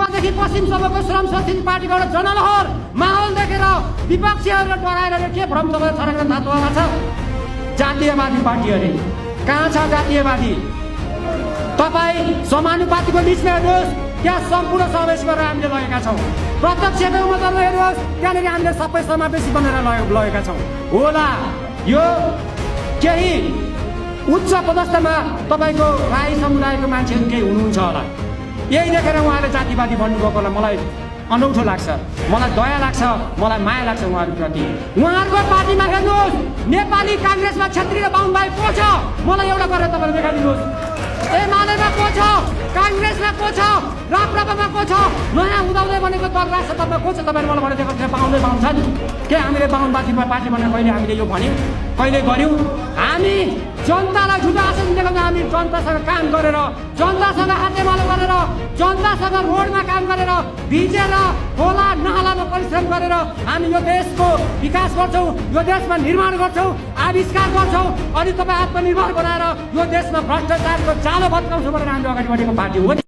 पूर्वदेखि पश्चिमसम्मको श्रम शोषित पार्टीको एउटा जनलहर माहौल देखेर विपक्षीहरूले डराएर के भ्रम तपाईँलाई छरङ्ग थाहा भएको छ? जातीयवादी पार्टी अरे कहाँ छ जातीयवादी? तपाईँ समानुपातिको बिचमा हेर्नुहोस्, त्यहाँ सम्पूर्ण समावेश गरेर हामीले लगेका छौँ। प्रत्यक्षको उम्मेदवारलाई हेर्नुहोस्, त्यहाँनिर हामीले सबै समावेशी बनेर लगेका छौँ। होला यो केही उच्च पदस्थमा तपाईँको राई समुदायको मान्छेहरू केही हुनुहुन्छ होला, यही देखेर उहाँले जातिवादी भन्नुभएकोलाई मलाई अनौठो लाग्छ, मलाई दया लाग्छ, मलाई माया लाग्छ उहाँहरूप्रति। उहाँहरूको पार्टीमा हेर्नुहोस्, नेपाली काङ्ग्रेसमा क्षेत्रीय बाहुन भाइ को छ? मलाई एउटा गरेर तपाईँले देखाइदिनुहोस्। एमालेमा को छ? काङ्ग्रेसमा को छ? राप्रपामा को छ? नयाँ उदाउँदै बनेको दल राष्ट्रसभामा को छ? तपाईँले मलाई भनेर देखाउनु बाहुनले बाहुन छ नि? के हामीले बाहुनवादीमा पार्टी भनेर कहिले हामीले यो भन्यौँ? कहिले गऱ्यौँ? हामी जनतालाई झुटो आश्वासन दिएको, हामी जनतासँग काम गरेर, जनतासँग हातेमालो गरेर, जनतासँग रोडमा काम गरेर, भिजेर खोला नालामा परिश्रम गरेर हामी यो देशको विकास गर्छौँ, यो देशमा निर्माण गर्छौँ, आविष्कार गर्छौँ, अनि तपाईँ आत्मनिर्भर बनाएर यो देशमा भ्रष्टाचारको जालो भत्काउँछौँ भनेर हामी अगाडि बढेको पार्टी हो नि।